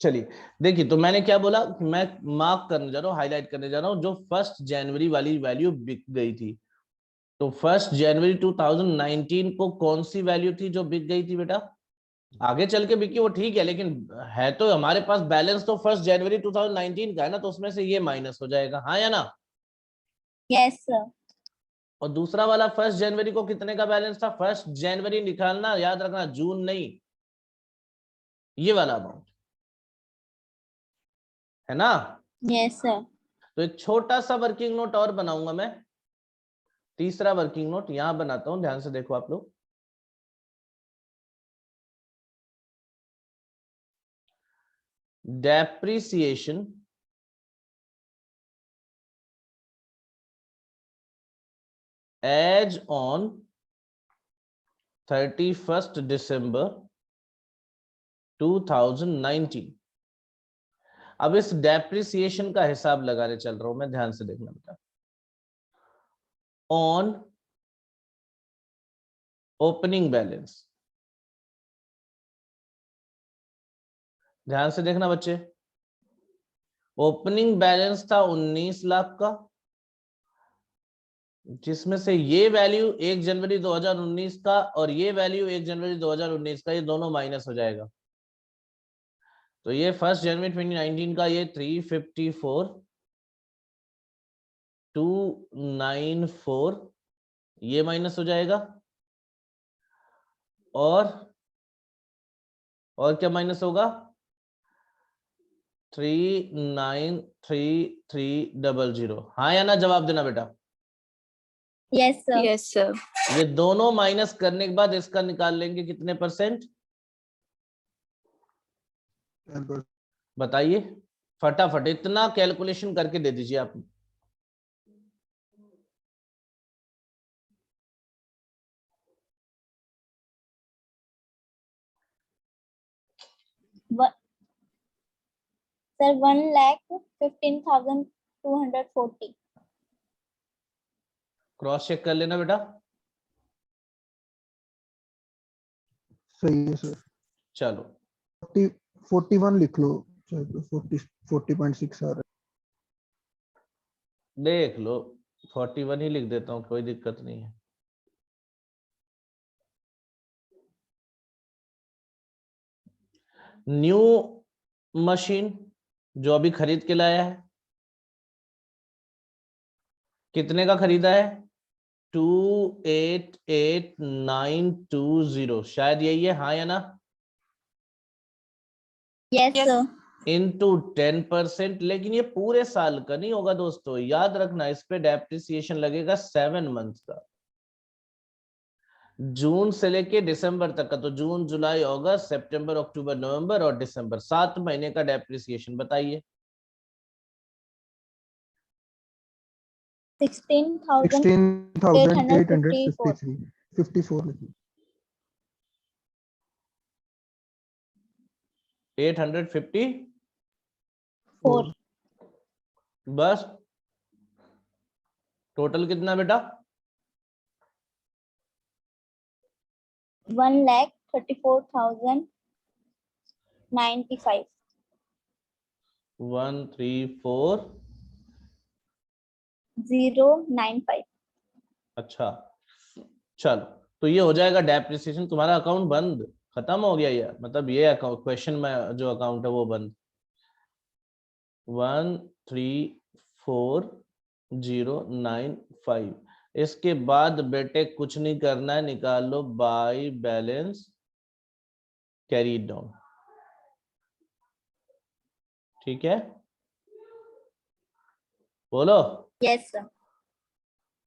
चलिए देखिए, तो मैंने क्या बोला, मैं मार्क करने जा रहा हूँ, हाईलाइट करने जा रहा हूँ जो 1 जनवरी वाली वैल्यू बिक गई थी। तो 1 जनवरी 2019 को कौन सी वैल्यू थी जो बिक गई थी बेटा? आगे चल के बिकी वो ठीक है, लेकिन है तो हमारे पास बैलेंस तो 1 जनवरी 2019 का है ना, तो उसमें से ये माइनस हो जाएगा, हाँ या ना? Yes sir. और दूसरा वाला 1 जनवरी को कितने का बैलेंस था? 1 जनवरी निकालना, याद रखना, जून नहीं, ये वाला अमाउंट है ना। Yes sir. तो एक छोटा सा वर्किंग नोट और बनाऊंगा मैं, तीसरा वर्किंग नोट यहां बनाता हूं, ध्यान से देखो आप लोग। Depreciation as on 31 December 2019। अब इस डेप्रिसिएशन का हिसाब लगाने चल रहा हूं मैं, ध्यान से देखना बेटा। ऑन ओपनिंग बैलेंस, ध्यान से देखना बच्चे। ओपनिंग बैलेंस था 19 लाख का, जिसमें से ये वैल्यू 1 जनवरी 2019 का और ये वैल्यू 1 जनवरी 2019 का, ये दोनों माइनस हो जाएगा। तो ये 1 जनवरी 2019 का ये 354,294 ये माइनस हो जाएगा। और क्या माइनस होगा? 393,300। हाँ या ना, जवाब देना बेटा। Yes sir. Yes sir. ये दोनों माइनस करने के बाद इसका निकाल लेंगे कितने परसेंट? 10%। बताइए फटाफट, इतना कैलकुलेशन करके दे दीजिए आप। सर 1,15,240। क्रॉस चेक कर लेना बेटा। सही है सर। चलो 41 लिख लो, 40.6 आ रहा है। देख लो, 41 ही लिख देता हूँ, कोई दिक्कत नहीं है। न्यू मशीन जो अभी खरीद के लाया है, कितने का खरीदा है? 288,920, शायद यही है, हाँ या ना? Yes Yes. सर। इनटू 10%। लेकिन ये पूरे साल का नहीं होगा दोस्तों, याद रखना, इस पे डेप्रिसिएशन लगेगा 7 मंथ का, जून से लेके दिसंबर तक का। तो जून, जुलाई, अगस्त, सितंबर, अक्टूबर, नवंबर और दिसंबर, 7 महीने का डेप्रिसिएशन बताइए। 16,853 54 लिखो। 854। बस, टोटल कितना बेटा? 1,34,095। 095। अच्छा चलो, तो ये हो जाएगा डेप्रिसिएशन, तुम्हारा अकाउंट बंद, खत्म हो गया ये, मतलब ये अकाउंट क्वेश्चन में जो अकाउंट है वो बंद। 134,095। इसके बाद बेटे कुछ नहीं करना है, निकाल लो बाय बैलेंस कैरीड डाउन, ठीक है? बोलो। Yes sir.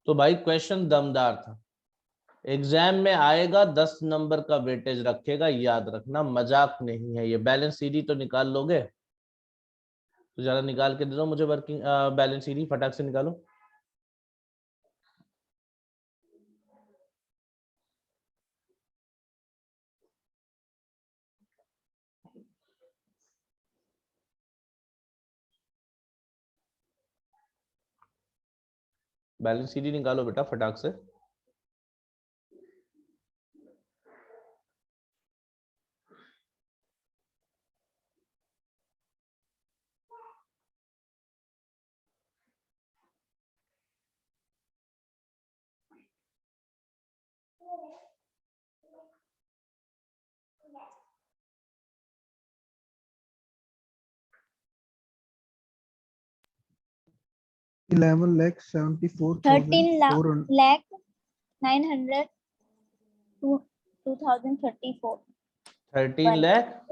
तो भाई क्वेश्चन दमदार था, एग्जाम में आएगा, 10 नंबर का वेटेज रखेगा, याद रखना, मजाक नहीं है ये। बैलेंस सीडी तो निकाल लोगे? तो जरा निकाल के दे दो मुझे वर्किंग बैलेंस सीडी, फटाक से निकालो। बैलेंस सीडी निकालो बेटा फटाक से। 11,74,400. lakh 900 to 2034. 13 lakh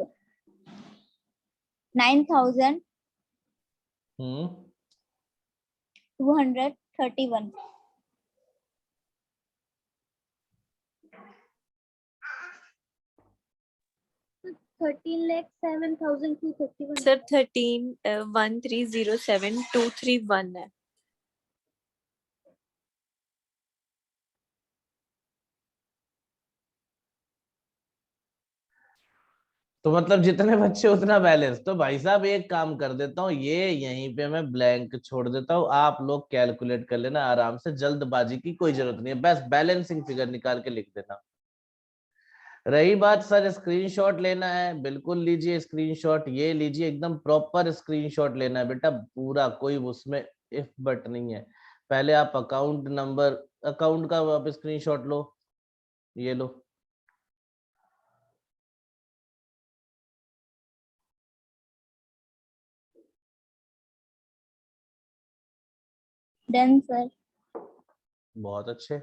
9,231. Hmm 13,07,231. Sir 13,13,07,231 है। तो मतलब जितने बच्चे उतना बैलेंस। तो भाई साहब एक काम कर देता हूँ, ये यहीं पे मैं ब्लैंक छोड़ देता हूँ, आप लोग कैलकुलेट कर लेना आराम से, जल्दबाजी की कोई जरूरत नहीं है, बस बैलेंसिंग फिगर निकाल के लिख देना। रही बात सर स्क्रीनशॉट लेना है, बिल्कुल लीजिए स्क्रीनशॉट, ये लीजिए एकदम प्रॉपर स्क्रीनशॉट लेना है बेटा पूरा, कोई उसमें इफ बट नहीं है। पहले आप अकाउंट नंबर, अकाउंट का आप स्क्रीनशॉट लो, ये लो, Done, sir. बहुत अच्छे।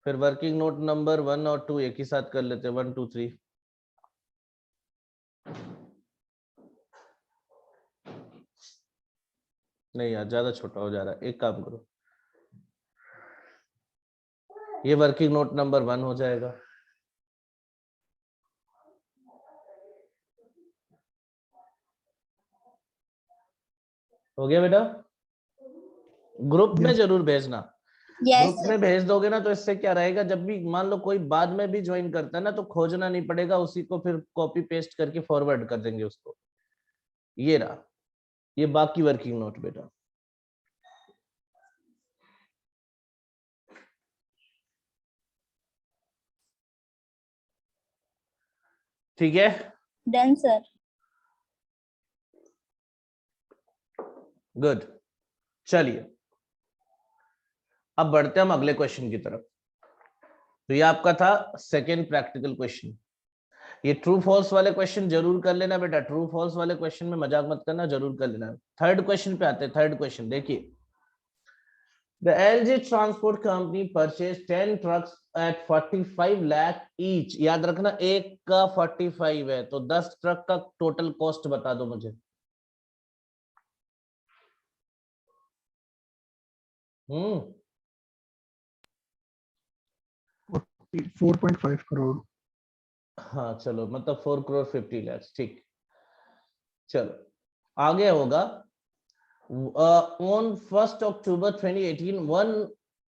फिर वर्किंग नोट नंबर 1 और 2 एक ही साथ कर लेते हैं, 1 2 3। नहीं यार ज्यादा छोटा हो जा रहा है, एक काम करो, ये वर्किंग नोट नंबर 1 हो जाएगा। हो गया बेटा? ग्रुप में Yes. जरूर भेजना। Yes, ग्रुप में भेज दोगे ना तो इससे क्या रहेगा, जब भी मान लो कोई बाद में भी ज्वाइन करता है ना तो खोजना नहीं पड़ेगा, उसी को फिर कॉपी पेस्ट करके फॉरवर्ड कर देंगे उसको। ये रहा, ये बाकी वर्किंग नोट बेटा। ठीक है, done, sir. गुड। चलिए अब बढ़ते हैं हम अगले क्वेश्चन की तरफ। तो ये आपका था सेकेंड प्रैक्टिकल क्वेश्चन। ये ट्रू फॉल्स वाले क्वेश्चन जरूर कर लेना बेटा, ट्रू फॉल्स वाले क्वेश्चन में मजाक मत करना, जरूर कर लेना। थर्ड क्वेश्चन पे आते हैं। थर्ड क्वेश्चन देखिए, The LG Transport Company purchased 10 trucks at 45 lakh each। याद रखना एक का 45 है, तो 10 ट्रक का टोटल कॉस्ट बता दो मुझे। 4.5 crore. हाँ चलो, मतलब 4 करोड़ 50 लाख, ठीक। चलो आगे होगा। On 1st October 2018, one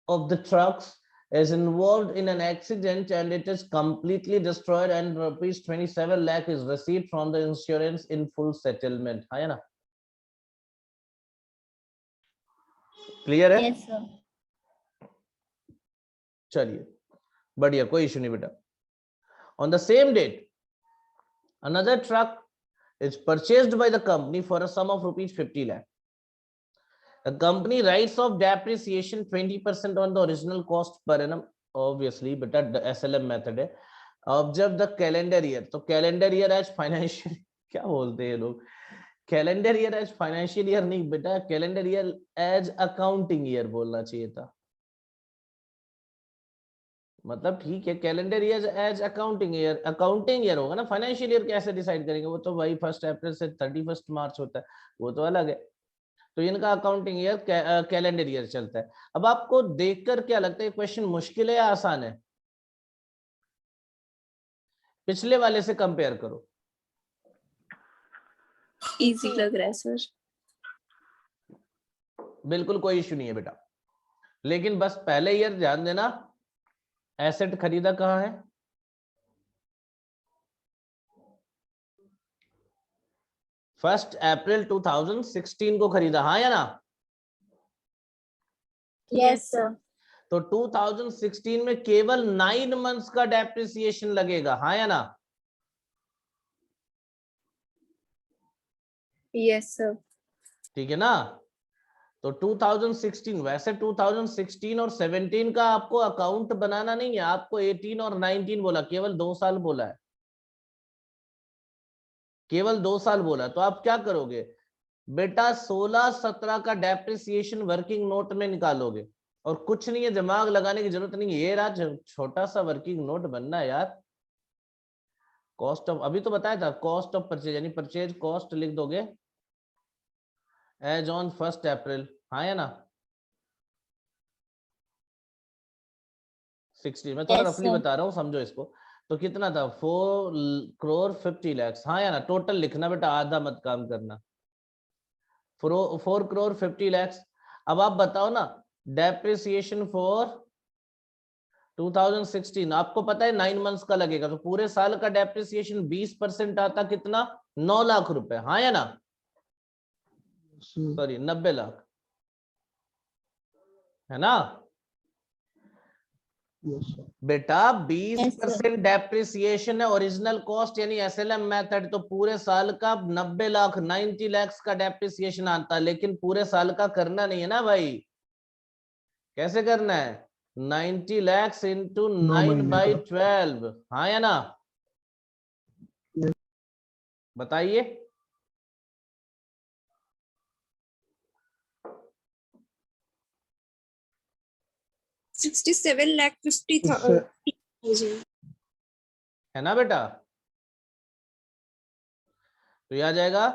of the trucks is involved in an accident and it is completely destroyed and rupees 27 lakh is received from the insurance in full settlement। है ना? क्लियर है? Yes, sir. चलिए बढ़िया, कोई issue नहीं बेटा। On the same date, another truck is purchased by the company for a sum of rupees 50 lakh। The company writes off depreciation 20% on the original cost per annum। Obviously बेटा SLM method है। अब जब the calendar year, तो calendar year as financial क्या बोलते हैं लोग, calendar year as financial year नहीं बेटा, calendar year as accounting year बोलना चाहिए था। मतलब ठीक है, calendar year as accounting year, accounting year होगा ना, फाइनेंशियल ईयर कैसे डिसाइड करेंगे, वो तो भाई 1 अप्रैल से 31 मार्च होता है, वो तो अलग है। तो इनका अकाउंटिंग ईयर कैलेंडर ईयर चलता है। अब आपको देखकर क्या लगता है क्वेश्चन मुश्किल है या आसान है? पिछले वाले से कंपेयर करो। इजी लग रहा है सर। बिल्कुल कोई इश्यू नहीं है बेटा, लेकिन बस पहले ईयर ध्यान देना, एसेट खरीदा कहाँ है? फर्स्ट अप्रैल 2016 को खरीदा, हाँ या ना? Yes, sir. तो 2016 में केवल 9 मंथ्स का डेप्रिसिएशन लगेगा, हाँ या ना? Yes sir. ठीक है ना? तो 2016, वैसे 2016 और 17 का आपको अकाउंट बनाना नहीं है, आपको 18 और 19 बोला, केवल 2 साल बोला है, केवल 2 साल बोला। तो आप क्या करोगे, बेटा 16-17 का डेप्रिसिएशन वर्किंग नोट में निकालोगे और कुछ नहीं है, दिमाग लगाने की जरूरत नहीं है। ये रहा छोटा सा वर्किंग नोट बनना है यार। कॉस्ट ऑफ, अभी तो बताया था, कॉस्ट ऑफ परचेज यानी परचेज कॉस्ट लिख दोगे एज ऑन 1 अप्रैल, हाँ या ना। 60, मैं थोड़ा Yes, रफली sir. बता रहा हूँ, समझो इसको। तो कितना था, 4 करोड़ 50 lakhs, हाँ या ना। टोटल लिखना बेटा, आधा मत काम करना। 4 करोड़ 50 lakhs। अब आप बताओ ना, डेप्रिसिएशन फॉर 2016 आपको पता है 9 मंथ्स का लगेगा, तो पूरे साल का डेप्रिसिएशन 20% आता कितना, 9 लाख रुपए, हाँ या ना। sir. सॉरी 90 लाख, है ना Yes, sir. बेटा। Yes, sir. 20% डेप्रिसिएशन है ओरिजिनल कॉस्ट यानी एसएलएम मेथड, तो पूरे साल का 90 लाख 90 lakhs का डेप्रिसिएशन आता है, लेकिन पूरे साल का करना नहीं है ना भाई। कैसे करना है, 90 lakhs इंटू 9 9 महीने बाई का। 12, हाँ या ना। Yes. बताइए। $67,50,000 है ना बेटा। तो ये आ जाएगा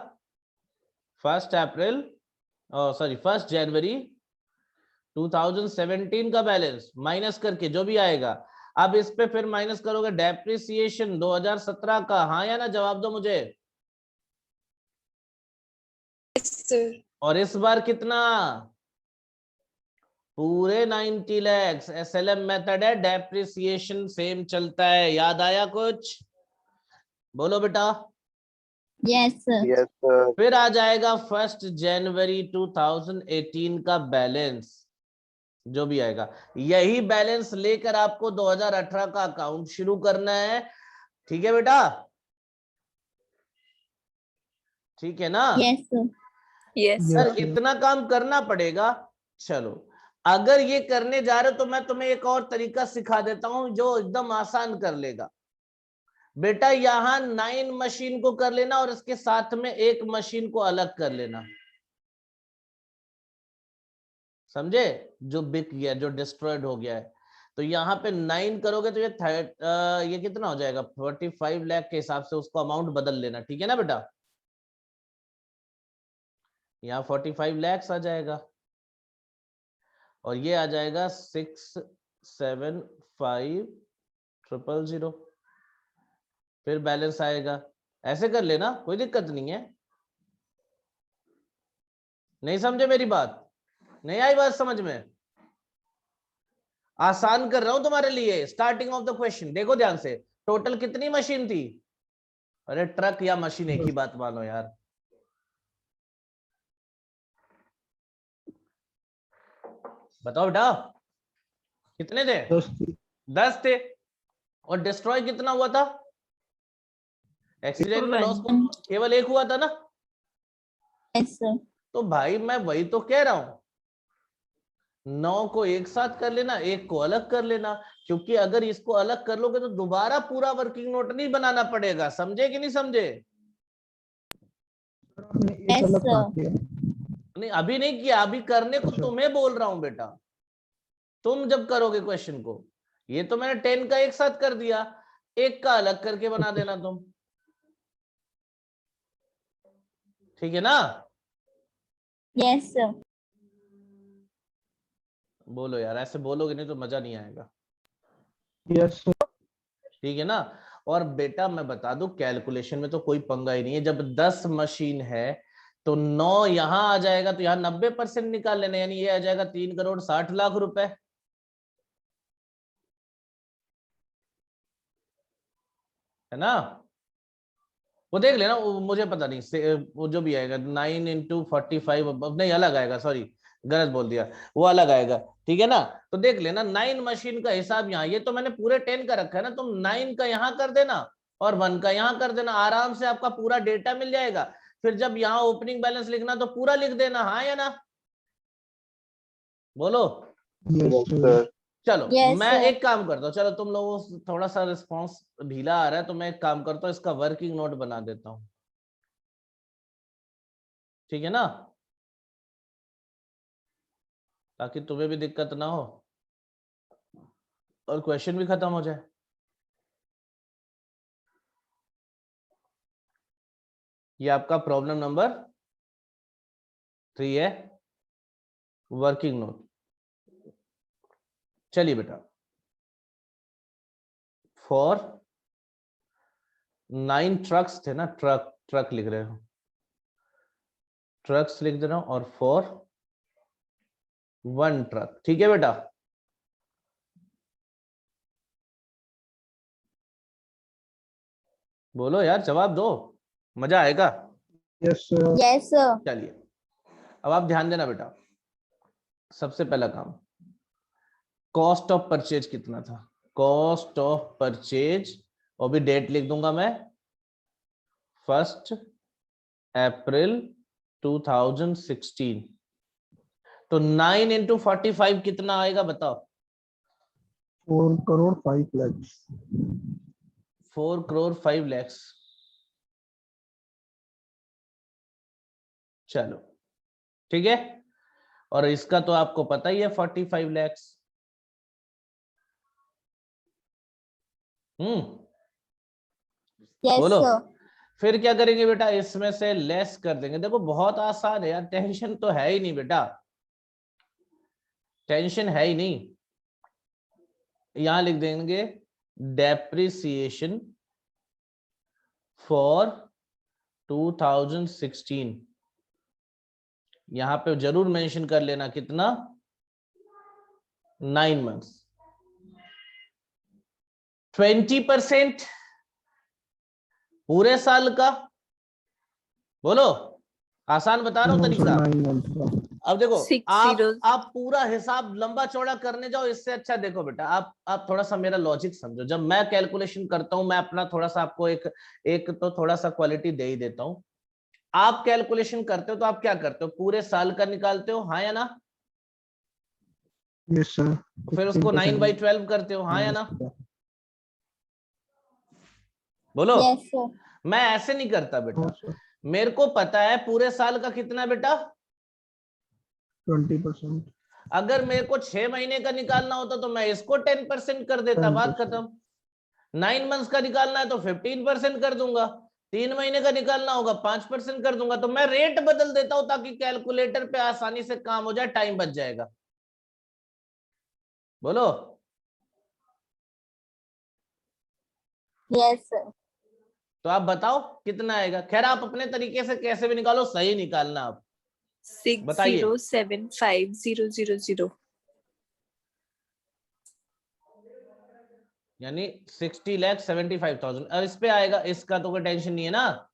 1 जनवरी 2017 का बैलेंस माइनस करके जो भी आएगा। अब इस पे फिर माइनस करोगे डेप्रिसिएशन 2017 का, हाँ या ना, जवाब दो मुझे। Yes, sir. और इस बार कितना, पूरे 90 lakhs। एसएलएम मेथड है, डेप्रिसिएशन सेम चलता है। याद आया कुछ, बोलो बेटा। Yes, sir. Yes, sir. फिर आ जाएगा 1 जनवरी 2018 का बैलेंस, जो भी आएगा। यही बैलेंस लेकर आपको 2018 का अकाउंट शुरू करना है, ठीक है बेटा, ठीक है ना। Yes, sir. Yes, Yes, sir sir. sir. इतना काम करना पड़ेगा। चलो, अगर ये करने जा रहे हो तो मैं तुम्हें एक और तरीका सिखा देता हूं जो एकदम आसान कर लेगा। बेटा यहां 9 मशीन को कर लेना और इसके साथ में एक मशीन को अलग कर लेना, समझे, जो बिक गया, जो डिस्ट्रॉयड हो गया है। तो यहाँ पे 9 करोगे तो ये कितना हो जाएगा, 45 लाख के हिसाब से उसको अमाउंट बदल लेना, ठीक है ना बेटा। यहाँ 45 lakhs आ जाएगा और ये आ जाएगा 675,000। फिर बैलेंस आएगा, ऐसे कर लेना, कोई दिक्कत नहीं है। नहीं समझे मेरी बात, नहीं आई बात समझ में, आसान कर रहा हूं तुम्हारे लिए। स्टार्टिंग ऑफ द क्वेश्चन देखो ध्यान से, टोटल कितनी मशीन थी, अरे ट्रक या मशीन एक ही बात मानो यार। बताओ बेटा, कितने थे, 10 थे। और डिस्ट्रॉय कितना हुआ था, एक्सीडेंट में लॉस केवल एक हुआ था ना। Yes, sir. तो भाई मैं वही तो कह रहा हूं, 9 को एक साथ कर लेना, एक को अलग कर लेना, क्योंकि अगर इसको अलग कर लोगे तो दोबारा पूरा वर्किंग नोट नहीं बनाना पड़ेगा। समझे कि नहीं समझे। आपने एक Yes, अलग sir. कहाँ किया? नहीं अभी नहीं किया, अभी करने को अच्छा। तुम्हें बोल रहा हूं बेटा। तुम जब करोगे क्वेश्चन को, ये तो मैंने 10 का एक साथ कर दिया, एक का अलग करके बना देना तुम, ठीक है ना। Yes, sir. बोलो यार, ऐसे बोलोगे नहीं तो मजा नहीं आएगा, Yes, sir. ठीक है ना। और बेटा मैं बता दूं, कैलकुलेशन में तो कोई पंगा ही नहीं है। जब 10 मशीन है तो 9 यहां आ जाएगा, तो यहां 90% निकाल लेना, यानी ये आ जाएगा 3 करोड़ 60 लाख रुपए, है ना। वो देख लेना, वो मुझे पता नहीं वो जो भी आएगा 9 इंटू 45, नहीं अलग आएगा, सॉरी गलत बोल दिया, वो अलग आएगा, ठीक है ना। तो देख लेना 9 मशीन का हिसाब यहाँ, ये तो मैंने पूरे 10 का रखा है ना, तुम 9 का यहाँ कर देना और 1 का यहाँ कर देना, आराम से आपका पूरा डेटा मिल जाएगा। फिर जब यहाँ ओपनिंग बैलेंस लिखना तो पूरा लिख देना, हाँ या ना, बोलो। Yes, Yes, sir. sir. चलो Yes, मैं sir. एक काम करता हूँ, चलो तुम लोगों से थोड़ा सा रिस्पॉन्स ढीला आ रहा है, तो मैं एक काम करता हूँ, इसका वर्किंग नोट बना देता हूँ। ठीक है ना, ताकि तुम्हें भी दिक्कत ना हो और क्वेश्चन भी खत्म हो जाए। ये आपका प्रॉब्लम नंबर 3 है, वर्किंग नोट। चलिए बेटा, फॉर 9 ट्रक्स थे ना, ट्रक लिख रहे हो, ट्रक्स लिख दे रहा हूं, और फॉर 1 ट्रक। ठीक है बेटा, बोलो यार, जवाब दो, मजा आएगा। Yes sir. Yes, sir. चलिए, अब आप ध्यान देना बेटा, सबसे पहला काम, कॉस्ट ऑफ परचेज कितना था, कॉस्ट ऑफ परचेज, और भी डेट लिख दूंगा मैं, 1 अप्रैल 2016। तो 9 इंटू 45 कितना आएगा बताओ? 4 करोड़ 5 lakhs। 4 करोड़ 5 लाख। चलो ठीक है, और इसका तो आपको पता ही है 45 लाख। Yes, बोलो, sir. फिर क्या करेंगे बेटा, इसमें से लेस कर देंगे। देखो बहुत आसान है यार, टेंशन तो है ही नहीं बेटा, टेंशन है ही नहीं। यहां लिख देंगे डेप्रिसिएशन फॉर 2016। यहां पे जरूर मेंशन कर लेना कितना, 9 मंथ्स। 20% पूरे साल का। बोलो, आसान बता रहा हूं No, sir, तरीका। 9 months का। अब देखो, 60। आप पूरा हिसाब लंबा चौड़ा करने जाओ, इससे अच्छा देखो बेटा, आप थोड़ा सा मेरा लॉजिक समझो। जब मैं कैलकुलेशन करता हूं, मैं अपना थोड़ा सा आपको एक तो थोड़ा सा क्वालिटी दे ही देता हूं। आप कैलकुलेशन करते हो तो आप क्या करते हो, पूरे साल का निकालते हो, हाँ या ना? Yes sir. फिर उसको 9/12 करते हो, हाँ या ना? बोलो। Yes, sir. मैं ऐसे नहीं करता बेटा, नो सर। मेरे को पता है पूरे साल का कितना है बेटा। 20%। अगर मेरे को 6 महीने का निकालना होता तो मैं इसको 10% कर देता, बात 10%। खत्म। 9 मंथ्स का निकालना है तो 15% कर दूंगा, 3 महीने का निकालना होगा 5% कर दूंगा। तो मैं रेट बदल देता हूं ताकि कैलकुलेटर पे आसानी से काम हो जाए, टाइम बच जाएगा। बोलो। Yes, sir. तो आप बताओ कितना आएगा। खैर आप अपने तरीके से कैसे भी निकालो, सही निकालना। आप बताइए। 60750000। यानी 60,75,000। और इस पे आएगा, इसका तो कोई टेंशन नहीं है ना।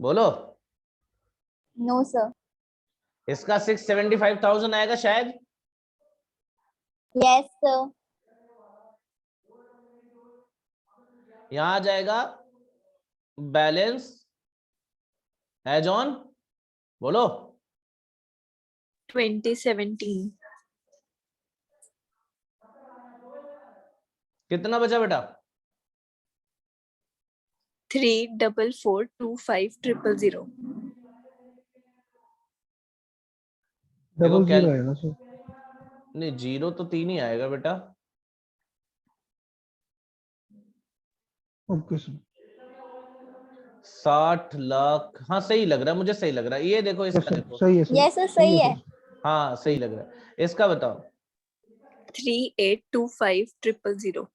बोलो, No, sir. इसका 675,000 आएगा शायद। Yes, sir. यहां आ जाएगा बैलेंस एज ऑन, बोलो 2017। कितना बचा बेटा? 34425000। देखो 00 है ना सर। नहीं, 0 तो 3 ही आएगा बेटा। Okay sir. 60 लाख, हाँ सही लग रहा है, मुझे सही लग रहा है। ये देखो, यस इसका सर, देखो, सही है सर। Yes, sir. सही है। हाँ सही लग रहा है। इसका बताओ। 38250000।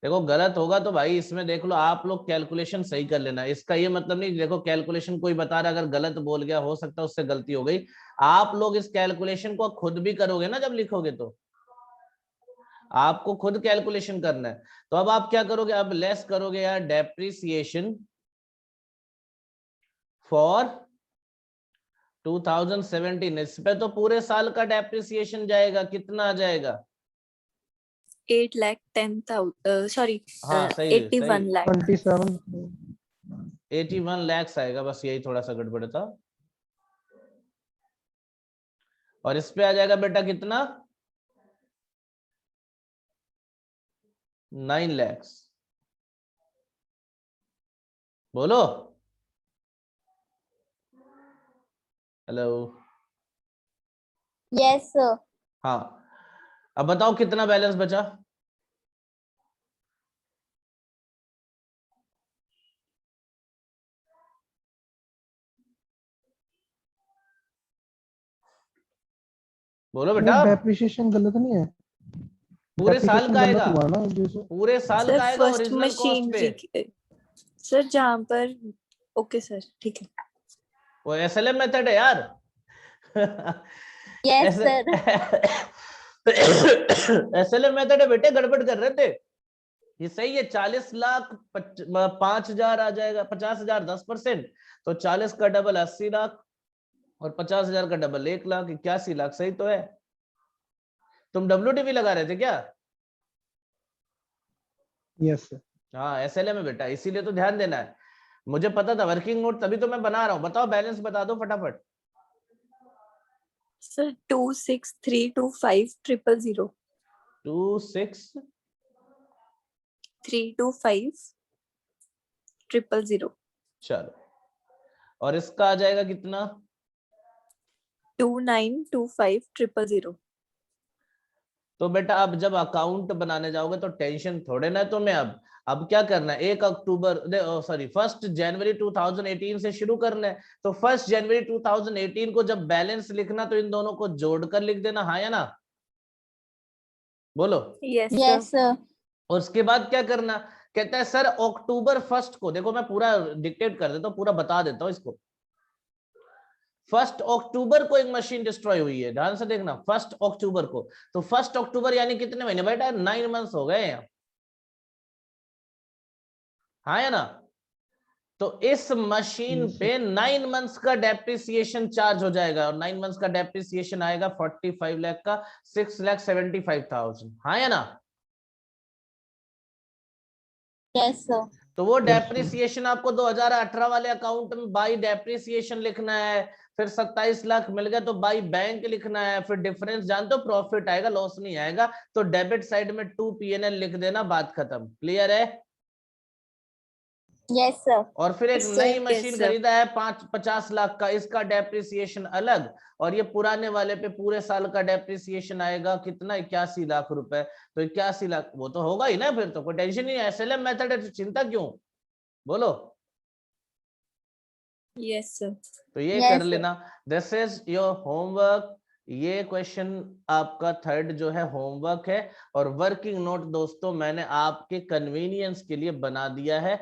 देखो गलत होगा तो भाई इसमें देख लो, आप लोग कैलकुलेशन सही कर लेना। इसका ये मतलब नहीं, देखो कैलकुलेशन कोई बता रहा, अगर गलत बोल गया, हो सकता है उससे गलती हो गई। आप लोग इस कैलकुलेशन को खुद भी करोगे ना, जब लिखोगे तो आपको खुद कैलकुलेशन करना है। तो अब आप क्या करोगे, अब लेस करोगे यार, डेप्रिसिएशन फॉर 2017। इस पे तो पूरे साल का डेप्रिसिएशन जाएगा, कितना आ जाएगा? 8,10,000। सॉरी, हाँ सही 81 लाख। 27। 81 lakhs आएगा, बस यही थोड़ा सा गड़बड़ था। और इस पे आ जाएगा बेटा कितना, 9 lakhs. बोलो. हेलो. Yes, sir. हाँ, अब बताओ कितना बैलेंस बचा. बोलो बेटा. डेप्रिसिएशन गलत नहीं है? पूरे साल Depreciation का गलत आएगा. हुआ ना जैसे? पूरे साल सर का आएगा फर्स्ट ओरिजिनल कॉस्ट मशीन पे. सर जहाँ पर ओके सर ठीक है. वो एसएलएम मेथड है यार. Yes, sir. एसएलएम मेथड है बेटे. गड़बड़ कर रहे थे. ये सही है. 40 लाख 5,000 आ जाएगा. 50,000 10%, तो 40 का डबल 80 लाख और 50,000 का डबल 1 लाख 81 लाख. सही तो है. तुम WTV लगा रहे थे क्या? Yes sir. हाँ, एसएलएम है बेटा, इसीलिए तो ध्यान देना है. मुझे पता था वर्किंग नोट, तभी तो मैं बना रहा हूँ. बताओ बैलेंस बता दो फटाफट. सर 2632500. 26325. 32500. चलो, और इसका आ जाएगा कितना? 292500. तो बेटा अब जब अकाउंट बनाने जाओगे तो टेंशन थोड़े ना तुम्हें. अब क्या करना है? 1 अक्टूबर 1 जनवरी 2018 से शुरू करना है. तो 1 जनवरी 2018 को जब बैलेंस लिखना तो इन दोनों को जोड़कर लिख देना. हाँ या ना? बोलो. Yes Yes, sir. sir. और उसके बाद क्या करना? कहता है सर अक्टूबर 1 को, देखो मैं पूरा डिक्टेट कर देता हूँ, पूरा बता देता हूँ इसको. 1 अक्टूबर को एक मशीन डिस्ट्रॉय हुई है. ध्यान से देखना, 1 अक्टूबर को. तो 1 अक्टूबर यानी कितने महीने बेटा? 9 मंथ्स हो गए हैं. हाँ या ना? तो इस मशीन Yes, sir. पे 9 मंथ्स का डेप्रिसिएशन चार्ज हो जाएगा. और 9 मंथ्स का डेप्रिसिएशन आएगा 45 लाख का, 6,75,000. हाँ या ना? Yes, sir. तो वो Yes, sir. डेप्रिसिएशन आपको 2018 वाले अकाउंट में बाई डेप्रिसिएशन लिखना है. फिर 27 लाख मिल गया तो बाई बैंक लिखना है. फिर डिफरेंस जानते हो, प्रॉफिट आएगा, लॉस नहीं आएगा. तो डेबिट साइड में 2 PNL लिख देना. बात खत्म. क्लियर है? Yes, sir. और फिर एक Yes, नई sir. Machine Yes, sir. खरीदा है 50 लाख का, इसका डेप्रिसिएशन अलग. और ये पुराने वाले पे पूरे साल का डेप्रिसिएशन आएगा कितना? 81 लाख रुपए. तो 81 लाख वो तो होगा ही ना. फिर तो कोई टेंशन नहीं है. एसएलएम मेथड है तो चिंता क्यों? बोलो. Yes sir. तो ये Yes, कर sir. लेना. This is your homework. ये क्वेश्चन आपका थर्ड जो है होमवर्क है. और वर्किंग नोट दोस्तों मैंने आपके कन्वीनियंस के लिए बना दिया है.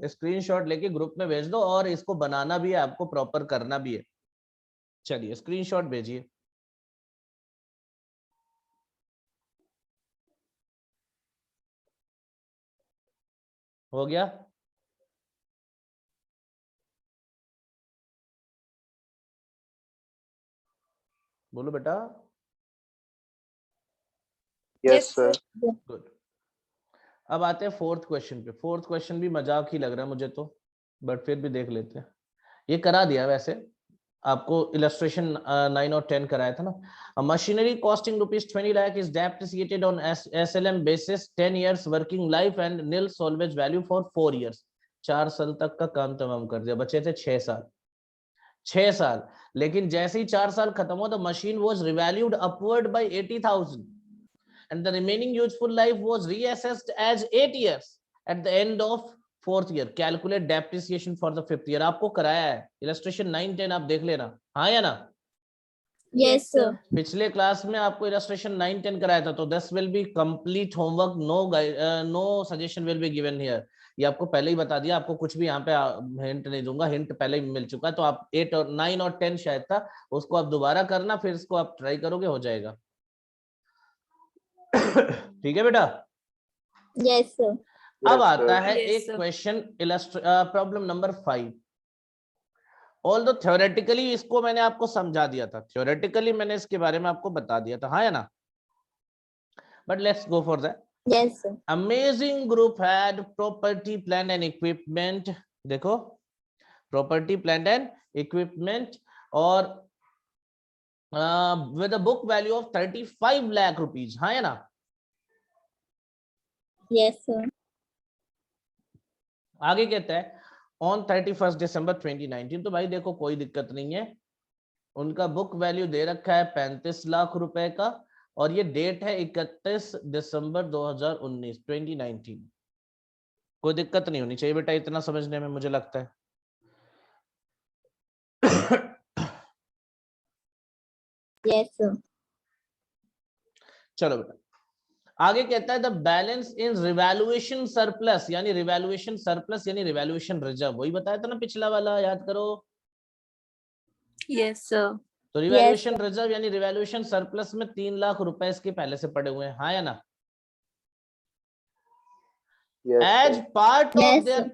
स्क्रीनशॉट लेके ग्रुप में भेज दो. और इसको बनाना भी है आपको, प्रॉपर करना भी है. चलिए स्क्रीनशॉट भेजिए. हो गया? बोलो बेटा. Yes sir. गुड. अब आते हैं फोर्थ क्वेश्चन पे. फोर्थ क्वेश्चन भी मजाक ही लग रहा है मुझे तो, बट फिर भी देख लेते हैं. ये करा दिया वैसे आपको. इलस्ट्रेशन 9 और 10 कराया था ना. Machinery costing ₹20 lakh is depreciated on SLM basis 10 years working life and nil salvage value for 4 years. 4 साल तक का काम तमाम कर दिया. बचे थे 6 साल. 6 साल. लेकिन जैसे ही 4 साल खत्म हुआ, the machine was revalued upward bye 80,000 and the remaining useful life was reassessed as 8 years. At the end of 4th year calculate depreciation for the 5th year. आपको कराया है इलस्ट्रेशन 9 10, आप देख लेना. हाँ या ना? Yes, sir. पिछले क्लास में आपको इलस्ट्रेशन 9 10 कराया था. तो this will be complete homework. No suggestion will be given here. ये आपको पहले ही बता दिया. आपको कुछ भी यहाँ पे हिंट नहीं दूंगा. हिंट पहले ही मिल चुका है. तो आप 8 और 9 और 10 शायद था, उसको आप दोबारा करना. फिर इसको आप ट्राई करोगे, हो जाएगा. ठीक है बेटा? Yes, sir. अब आता है Yes, एक sir. Question. Problem number 5. Although theoretically इसको मैंने आपको समझा दिया था. थ्योरेटिकली मैंने इसके बारे में आपको बता दिया था. हाँ या ना? But let's go for that. Yes, sir. Amazing group had property plant and equipment. देखो, प्रॉपर्टी प्लांट एंड इक्विपमेंट और with a book value of 35 lakh rupees. हाँ या ना? Yes, sir. आगे कहता है ऑन 31 दिसंबर 2019। तो भाई देखो कोई दिक्कत नहीं है, उनका बुक वैल्यू दे रखा है 35 लाख रुपए का, और ये डेट है 31 दिसंबर 2019 2019। कोई दिक्कत नहीं होनी चाहिए बेटा इतना समझने में, मुझे लगता है। Yes, sir. चलो बेटा आगे कहता है the balance in revaluation surplus, यानी रिवैल्यूएशन सरप्लस यानी रिवैल्यूएशन रिजर्व, वही बताया था ना पिछला वाला, याद करो। Yes, sir. तो रिवैल्यूएशन रिजर्व यानी रिवैल्यूएशन सरप्लस में 3 लाख रुपए इसके पहले से पड़े हुए हैं, हाँ या ना? as part of their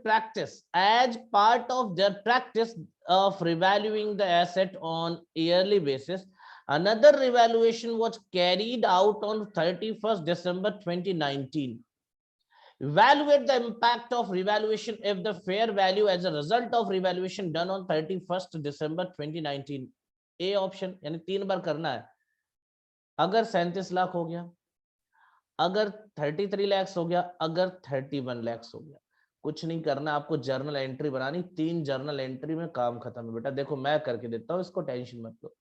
practice of revaluing the asset on yearly basis, another revaluation was carried out on 31st December 2019. Evaluate the impact of revaluation if the fair value as a result of revaluation done on 31st December 2019. A option, यानी 3 बार करना है। अगर 37 लाख हो गया, अगर 33 लाख हो गया, अगर 31 लाख हो गया, कुछ नहीं करना आपको, जर्नल एंट्री बनानी, 3 जर्नल एंट्री में काम खत्म है बेटा। देखो मैं करके देता हूं इसको, टेंशन मत लो।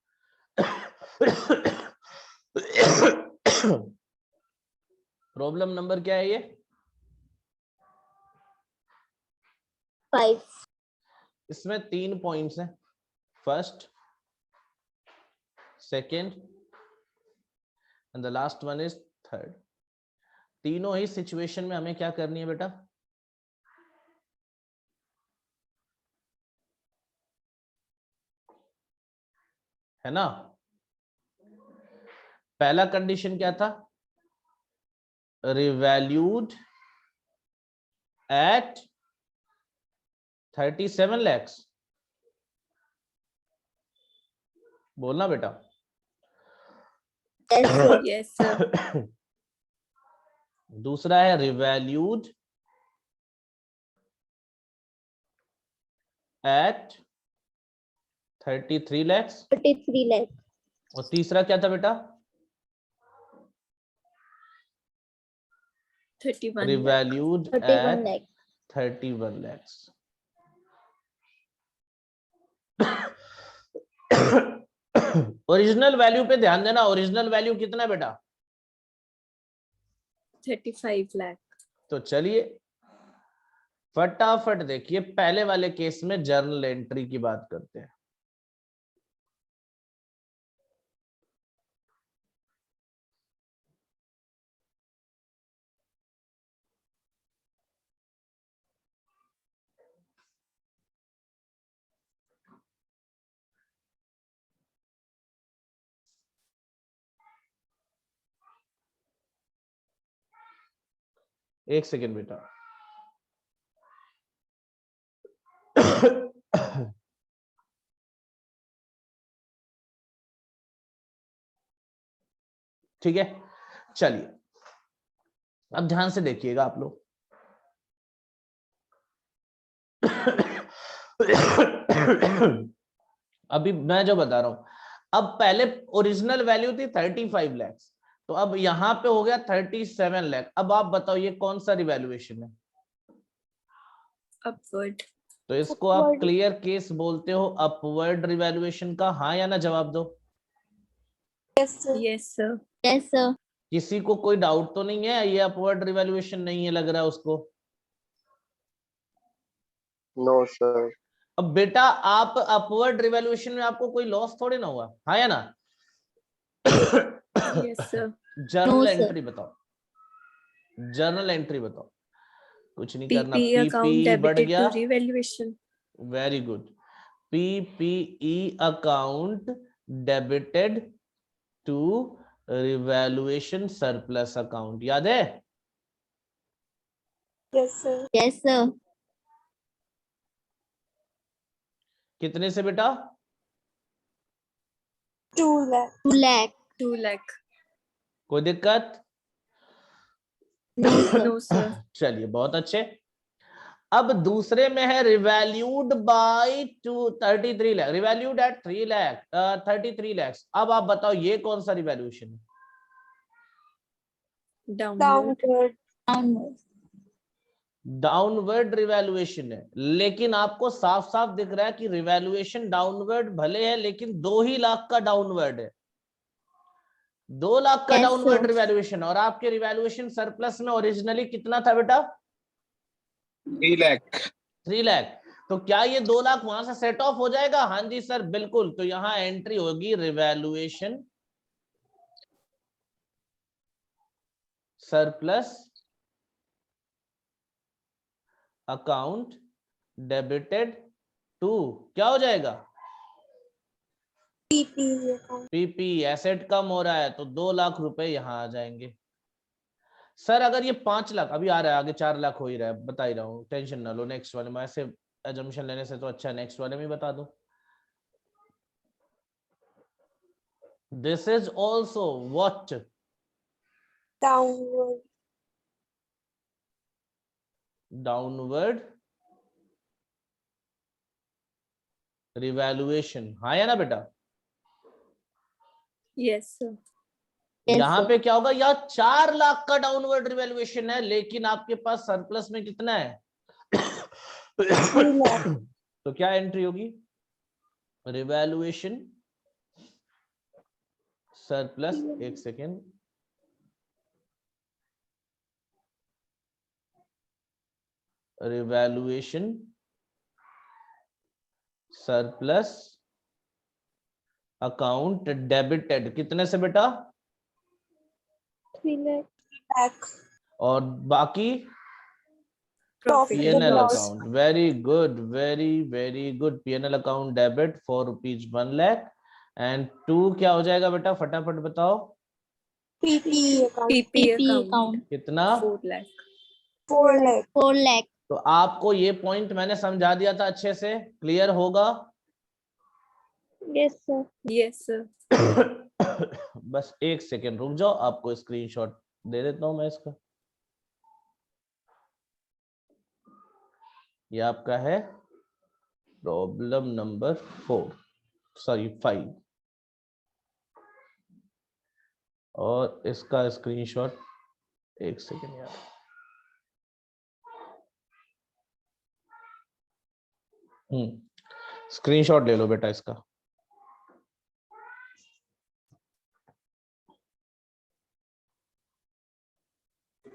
प्रॉब्लम नंबर क्या है ये? 5. इसमें 3 पॉइंट्स हैं, first, second and the last one is third. तीनों ही सिचुएशन में हमें क्या करनी है बेटा? है ना? पहला कंडीशन क्या था? Revalued at 37 lakhs। बोलना बेटा। Yes, sir. Yes, sir. दूसरा है रिवैल्यूड एट 33 lakhs। 33 lakhs. और तीसरा क्या था बेटा? 31 lakh. Revalued 31 at lakhs. 31 lakhs। Original value पे ध्यान देना, ओरिजिनल वैल्यू कितना है बेटा? 35 lakh. तो चलिए फटाफट देखिए, पहले वाले केस में जर्नल एंट्री की बात करते हैं। एक सेकेंड बेटा। ठीक है, चलिए अब ध्यान से देखिएगा आप लोग। अभी मैं जो बता रहा हूं, अब पहले ओरिजिनल वैल्यू थी 35 लाख, तो अब यहां पे हो गया 37 लाख। अब आप बताओ ये कौन सा रिवैल्यूएशन है? Upward. तो इसको आप क्लियर केस बोलते हो अपवर्ड रिवैल्यूएशन का, हाँ या ना जवाब दो। Yes, sir. Yes, sir. किसी को कोई डाउट तो नहीं है ये अपवर्ड रिवैल्यूएशन नहीं है, लग रहा है उसको? No sir. अब बेटा आप अपवर्ड रिवैल्यूएशन में आपको कोई लॉस थोड़ी ना हुआ, हाँ या ना? Yes, sir. Journal No, sir. Entry बताओ, जर्नल एंट्री बताओ। कुछ नहीं करना, PPE account पीपी बढ़ debited गया, to revaluation. Very good. PPE account debited to revaluation surplus account, याद है? Yes, sir. Yes, sir. कितने से बेटा? 2 lakh. 2 lakh. 2 lakh. कोई दिक्कत? No, sir. No, sir. चलिए बहुत अच्छे। अब दूसरे में है revalued by 33 lakh, revalued at 3 lakh 33 lakh. अब आप बताओ ये कौन सा रिवैल्यूएशन है? Downward. Downward. डाउनवर्ड रिवैल्यूएशन है, लेकिन आपको साफ साफ दिख रहा है कि रिवैल्यूएशन डाउनवर्ड भले है लेकिन 2 ही लाख का डाउनवर्ड है, 2 लाख का Yes, डाउनवर्ड sir. रिवैल्यूएशन। और आपके रिवैल्यूएशन सरप्लस में ओरिजिनली कितना था बेटा? 3 लाख। 3 लाख। तो क्या ये 2 लाख वहां से सेट ऑफ हो जाएगा? हाँ जी सर बिल्कुल। तो यहां एंट्री होगी revaluation surplus account debited to, क्या हो जाएगा? पीपी। एसेट कम हो रहा है तो 2 लाख रुपए यहां आ जाएंगे। सर अगर ये 5 लाख अभी आ रहा है, आगे 4 लाख हो ही रहा है, बता ही रहा हूँ, टेंशन ना लो। नेक्स्ट वाले में ऐसे एजम्पशन लेने से तो अच्छा नेक्स्ट वाले में बता दो। This is also what? Downward revaluation. हाँ या ना बेटा? Yes sir. Yes, यहाँ sir. पे क्या होगा? यहाँ 4 लाख का डाउनवर्ड रिवैल्यूएशन है, लेकिन आपके पास सरप्लस में कितना है? तो क्या एंट्री होगी? रिवैल्यूएशन सरप्लस, एक second, revaluation surplus account debited, कितने से बेटा? 3 lakh. और बाकी profit P&L P&L loss. account. Very good, very good. P&L account debit for rupees 1 lakh and 2 क्या हो जाएगा बेटा? फटाफट बताओ। PP PP account account. कितना? 4 लाख। 4 lakh. तो आपको ये पॉइंट मैंने समझा दिया था, अच्छे से क्लियर होगा? Yes, sir. Yes sir. बस एक सेकेंड रुक जाओ, आपको स्क्रीनशॉट दे देता हूं मैं इसका। ये आपका है प्रॉब्लम नंबर 5 और इसका स्क्रीनशॉट, एक सेकेंड यार, स्क्रीनशॉट ले लो बेटा इसका।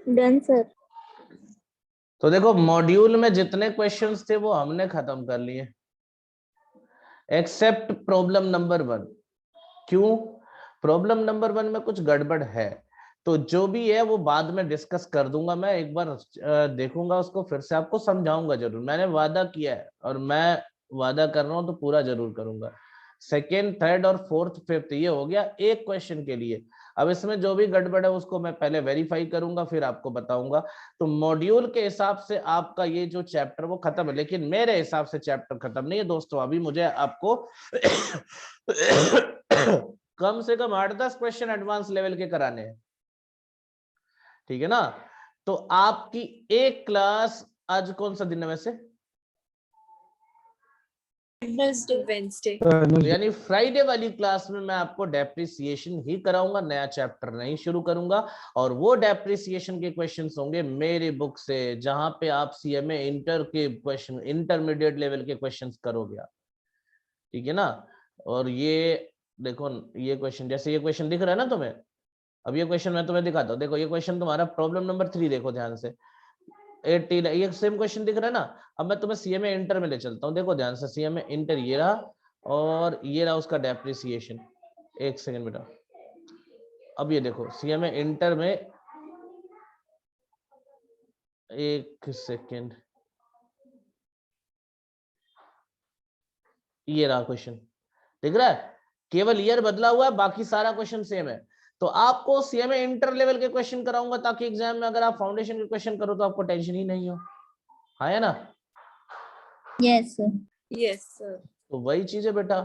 Done, sir. तो देखो मॉड्यूल में जितने क्वेश्चंस थे वो हमने खत्म कर लिए, एक्सेप्ट प्रॉब्लम नंबर 1। क्यों? प्रॉब्लम नंबर 1 में कुछ गड़बड़ है, तो जो भी है वो बाद में डिस्कस कर दूंगा। मैं एक बार देखूंगा उसको, फिर से आपको समझाऊंगा जरूर। मैंने वादा किया है और मैं वादा कर रहा हूं तो पूरा जरूर करूंगा। सेकेंड, थर्ड और फोर्थ, फिफ्थ ये हो गया एक क्वेश्चन के लिए। अब इसमें जो भी गड़बड़ है उसको मैं पहले वेरीफाई करूंगा, फिर आपको बताऊंगा। तो मॉड्यूल के हिसाब से आपका ये जो चैप्टर वो खत्म है, लेकिन मेरे हिसाब से चैप्टर खत्म नहीं है दोस्तों। अभी मुझे आपको कम से कम 8-10 क्वेश्चन एडवांस लेवल के कराने हैं, ठीक है ना? तो आपकी एक क्लास, आज कौन सा दिन है वैसे? वेडनेसडे। यानी फ्राइडे वाली क्लास में मैं आपको डेप्रिसिएशन ही कराऊंगा, नया चैप्टर नहीं शुरू करूंगा। और वो डेप्रिसिएशन के क्वेश्चंस होंगे मेरी बुक से, जहां पे आप सीएमए इंटर के क्वेश्चन, इंटरमीडिएट लेवल के क्वेश्चंस करोगे आप, ठीक है ना? और ये देखो, ये क्वेश्चन, जैसे ये क्वेश्चन दिख रहा है ना तुम्हें, अब ये क्वेश्चन मैं तुम्हें दिखाता हूँ। देखो ये क्वेश्चन तुम्हारा प्रॉब्लम नंबर 3, देखो ध्यान से, 18, ये सेम क्वेश्चन दिख रहा है ना? अब मैं तुम्हें सीएमए इंटर में ले चलता हूँ, देखो ध्यान से। सीएमए इंटर ये रहा और ये रहा उसका डेप्रिसिएशन। एक सेकंड बेटा, अब ये देखो सीएमए इंटर में, एक सेकंड, ये रहा क्वेश्चन, दिख रहा है? केवल ईयर बदला हुआ है, बाकी सारा क्वेश्चन सेम है। तो आपको सीएमए इंटर लेवल के क्वेश्चन कराऊंगा, ताकि एग्जाम में अगर आप फाउंडेशन के क्वेश्चन करो तो आपको टेंशन ही नहीं हो। हाँ है ना? Yes, sir. Yes sir. तो वही चीज है बेटा,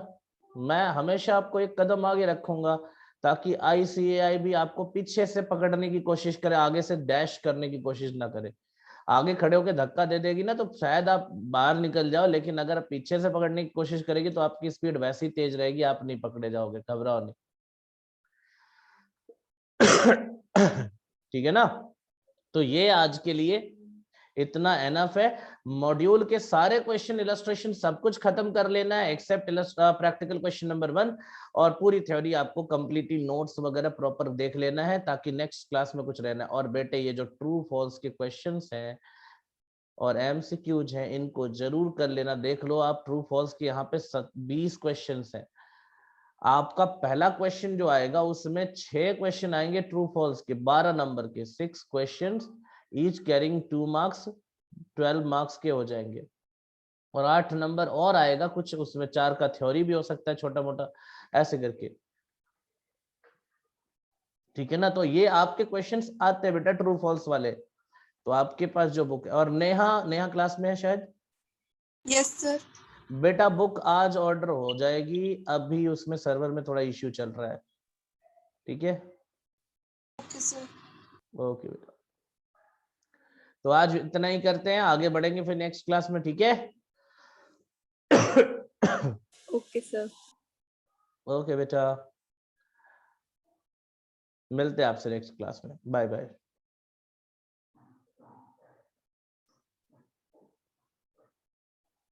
मैं हमेशा आपको एक कदम आगे रखूंगा, ताकि आईसीएआई भी आपको पीछे से पकड़ने की कोशिश करे, आगे से डैश करने की कोशिश ना करे। आगे खड़े होकर धक्का दे देगी ना तो शायद आप बाहर निकल जाओ, लेकिन अगर पीछे से पकड़ने की कोशिश करेगी तो आपकी स्पीड वैसी ही तेज रहेगी, आप नहीं पकड़े जाओगे, घबराओ नहीं। ठीक है ना? तो ये आज के लिए इतना एनफ है। मॉड्यूल के सारे क्वेश्चन, इलस्ट्रेशन सब कुछ खत्म कर लेना है एक्सेप्ट प्रैक्टिकल क्वेश्चन नंबर 1, और पूरी थ्योरी आपको कंप्लीटली नोट्स वगैरह प्रॉपर देख लेना है ताकि नेक्स्ट क्लास में कुछ रहना है। और बेटे ये जो ट्रू फॉल्स के क्वेश्चंस हैं और एमसीक्यूज हैं इनको जरूर कर लेना। देख लो आप ट्रू फॉल्स के यहाँ पे 20 क्वेश्चंस हैं। आपका पहला क्वेश्चन जो आएगा उसमें 6 क्वेश्चन आएंगे ट्रू फॉल्स के, 12 नंबर के, 6 questions each carrying 2 marks, 12 marks के हो जाएंगे। और 8 नंबर और आएगा कुछ, उसमें 4 का थ्योरी भी हो सकता है छोटा मोटा, ऐसे करके। ठीक है ना, तो ये आपके क्वेश्चंस आते हैं बेटा ट्रू फॉल्स वाले। तो आपके पास जो बुक है, और नेहा क्लास में है शायद? Yes sir. बेटा बुक आज ऑर्डर हो जाएगी, अभी उसमें सर्वर में थोड़ा इश्यू चल रहा है। ठीक है, ओके सर। ओके बेटा। तो आज इतना ही करते हैं, आगे बढ़ेंगे फिर नेक्स्ट क्लास में। ठीक है, ओके सर। ओके बेटा, मिलते हैं आपसे नेक्स्ट क्लास में। Bye bye.